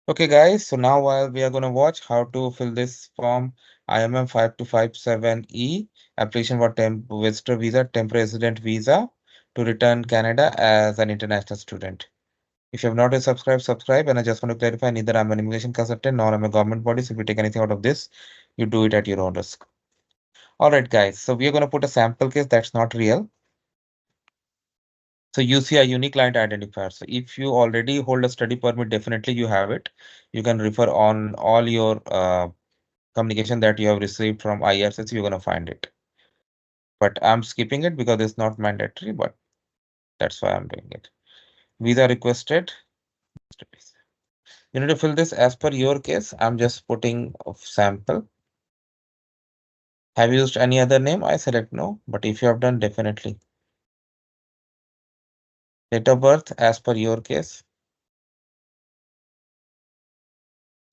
Okay, guys, so now we are going to watch how to fill this form IMM5257E application for visitor visa, temporary resident visa to return Canada as an international student. If you have not yet subscribed, subscribe. And I just want to clarify, neither I'm an immigration consultant nor I'm a government body. So if you take anything out of this, you do it at your own risk. All right, guys. So we are going to put a sample case that's not real. So you see a unique client identifier. So if you already hold a study permit, definitely you have it. You can refer on all your communication that you have received from IRCC, you're going to find it. But I'm skipping it because it's not mandatory, but that's why I'm doing it. Visa requested. You need to fill this as per your case. I'm just putting a sample. Have you used any other name? I select no, but if you have done, definitely. Date of birth as per your case.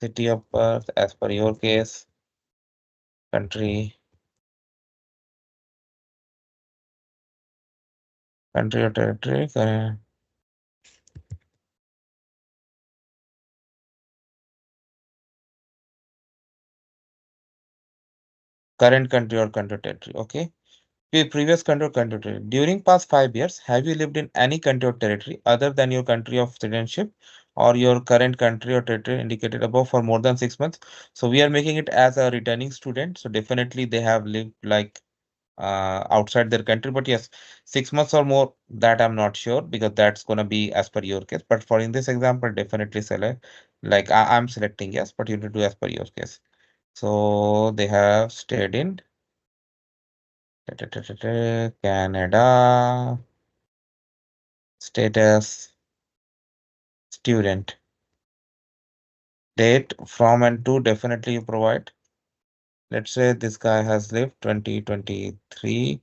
City of birth as per your case. Country. Country or territory. Current country or country territory. Okay. Previous country or country territory. During past 5 years, have you lived in any country or territory other than your country of citizenship or your current country or territory indicated above for more than 6 months? So we are making it as a returning student. So definitely they have lived like outside their country. But yes, 6 months or more, that I'm not sure because that's gonna be as per your case. But for in this example, definitely select like I'm selecting yes, but you need to do as per your case. So they have stayed in Canada, status, student, date from and to definitely you provide. Let's say this guy has lived 2023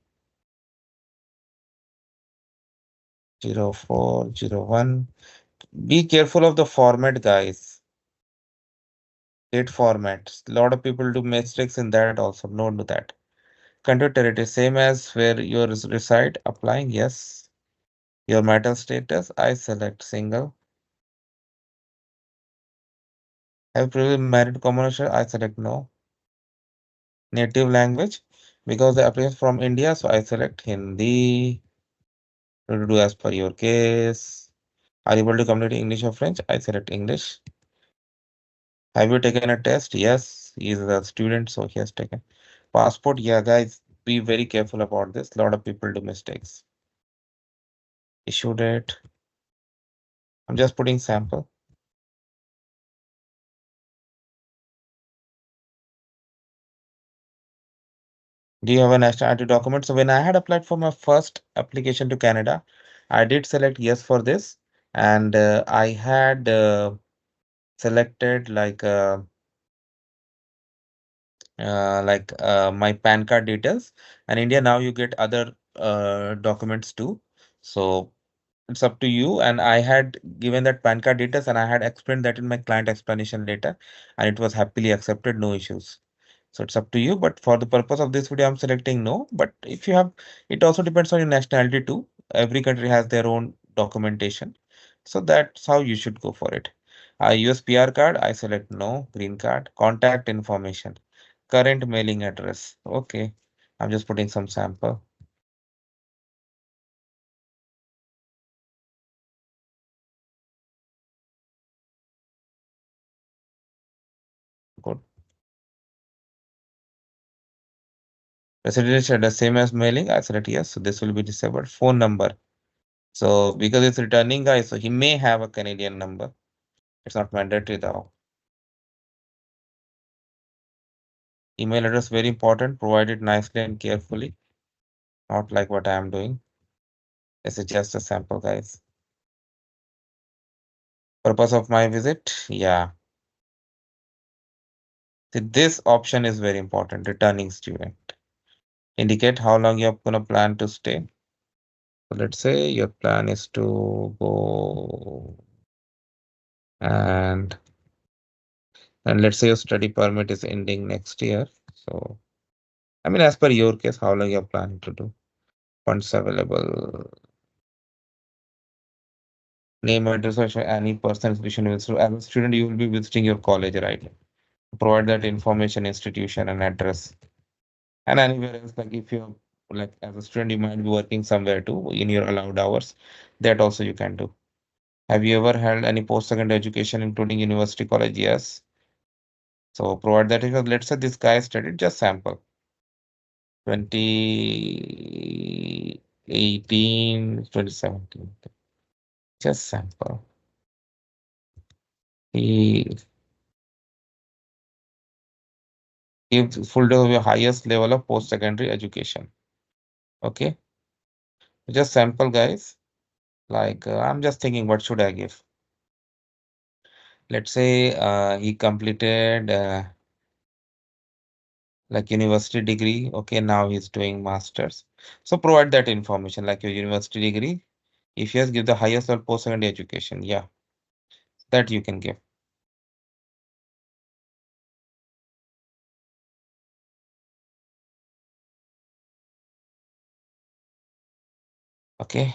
0401. Be careful of the format, guys. Date formats. A lot of people do mistakes in that also. Don't do that. Country territory, same as where you reside. Applying, yes. Your marital status, I select single. Have previously married commercial, I select no. Native language, because the application from India, so I select Hindi. To do as per your case. Are you able to communicate English or French? I select English. Have you taken a test? Yes, he is a student, so he has taken. Passport, yeah, guys, be very careful about this. A lot of people do mistakes. Issue date. I'm just putting sample. Do you have a national ID document? So when I had applied for my first application to Canada, I did select yes for this, and I had selected my PAN card details. And India now you get other documents too. So it's up to you. And I had given that PAN card details and I had explained that in my client explanation letter, and it was happily accepted, no issues. So it's up to you. But for the purpose of this video, I'm selecting no. But if you have, it also depends on your nationality too. Every country has their own documentation. So that's how you should go for it. US PR card, I select no. Green card. Contact information. Current mailing address. Okay. I'm just putting some sample. Good. Residential address, same as mailing. I select yes. So this will be disabled. Phone number. So because it's returning guy, so he may have a Canadian number. It's not mandatory though. Email address very important. Provide it nicely and carefully. Not like what I am doing. This is just a sample, guys. Purpose of my visit. Yeah. See, this option is very important. Returning student. Indicate how long you're gonna plan to stay. So let's say your plan is to go and let's say your study permit is ending next year. So I mean, as per your case, how long you're planning to do? Funds available. Name, address, or any personal institution. So as a student, you will be visiting your college, right? Provide that information, institution, and address. And anywhere else, like if you're like as a student, you might be working somewhere too in your allowed hours. That also you can do. Have you ever held any post-secondary education, including university, college? Yes. So provide that because let's say this guy studied just sample 2018, 2017. Just sample. He gives full day of your highest level of post-secondary education. Okay. Just sample guys. Like I'm just thinking, what should I give? Let's say he completed like university degree. Okay, now he's doing masters. So provide that information like your university degree. If yes, give the highest level post-secondary education. Yeah, that you can give. Okay.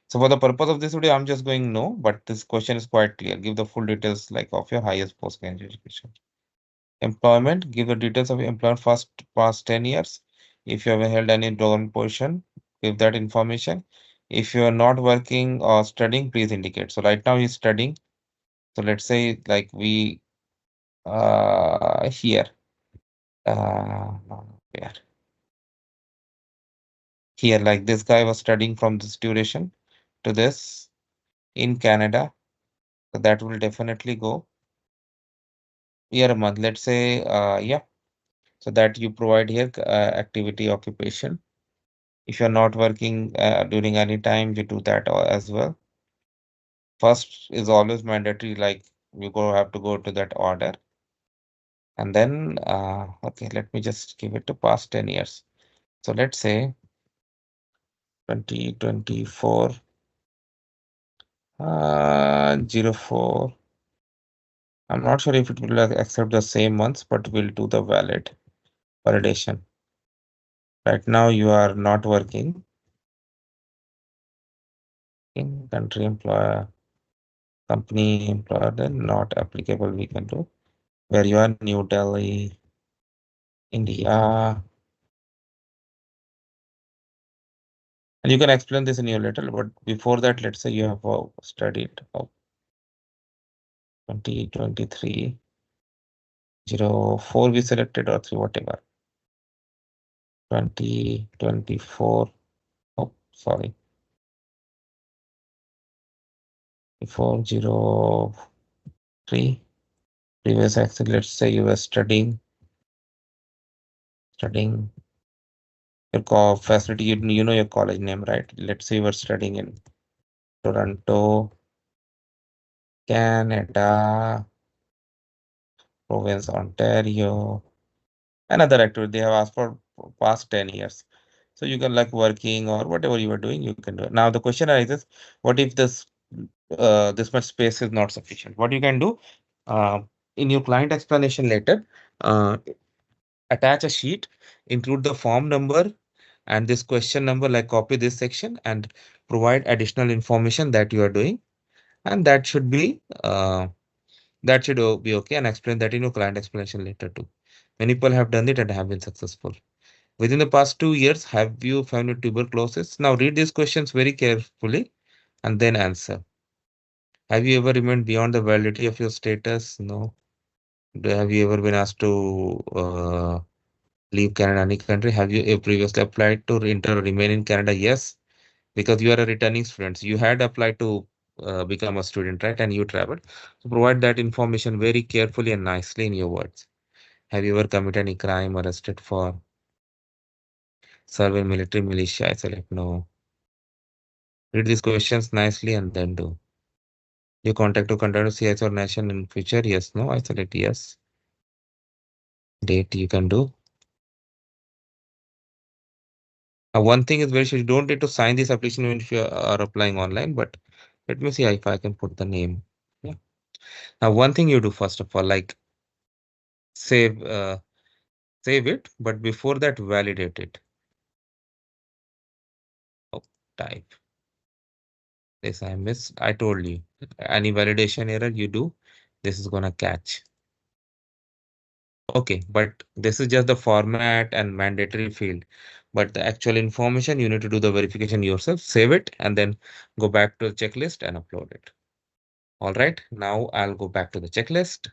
So for the purpose of this video, I'm just going no, but this question is quite clear. Give the full details like of your highest post-secondary education. Employment, give the details of your employment first past 10 years. If you have held any government position, give that information. If you are not working or studying, please indicate. So right now he's studying. So let's say like we here where here like this guy was studying from this duration to this in Canada. So that will definitely go year a month. Let's say yeah. So that you provide here activity occupation. If you're not working during any time, you do that as well. First is always mandatory, like you go have to go to that order. And then, okay, let me just give it to past 10 years. So let's say 2024, 04. I'm not sure if it will accept the same months, but we'll do the validation. Right now, you are not working in country employer, company employer, then not applicable. We can do where you are New Delhi, India. And you can explain this in your letter, but before that, let's say you have studied 2023, 04 we selected or 3, whatever. 2024, oh, sorry, 403, previous access, let's say you were studying your facility, you know your college name, right? Let's say you were studying in Toronto, Canada, province, Ontario. Another activity they have asked for past 10 years. So you can like working or whatever you are doing, you can do it. Now the question arises, what if this much space is not sufficient? What you can do uh, in your client explanation letter, uh, attach a sheet, include the form number and this question number, like copy this section and provide additional information that you are doing, and that should be okay, and explain that in your client explanation letter too. Many people have done it and have been successful. Within the past 2 years, have you found tuberculosis? Now read these questions very carefully and then answer. Have you ever remained beyond the validity of your status? No. Have you ever been asked to leave Canada, any country? Have you previously applied to enter or remain in Canada? Yes, because you are a returning student. So you had applied to become a student, right? And you traveled. So provide that information very carefully and nicely in your words. Have you ever committed any crime, arrested for serve in military militia? I select no. Read these questions nicely and then do. You contact to continue CS or nation in future? Yes, no. I select yes. Date you can do. One thing is very sure you don't need to sign this application if you are applying online, but let me see if I can put the name. Yeah. Now, one thing you do first of all, like save save it, but before that, validate it. Oh, type. This I missed. I told you. Any validation error you do, this is gonna catch. Okay, but this is just the format and mandatory field. But the actual information, you need to do the verification yourself, save it, and then go back to the checklist and upload it. All right, now I'll go back to the checklist.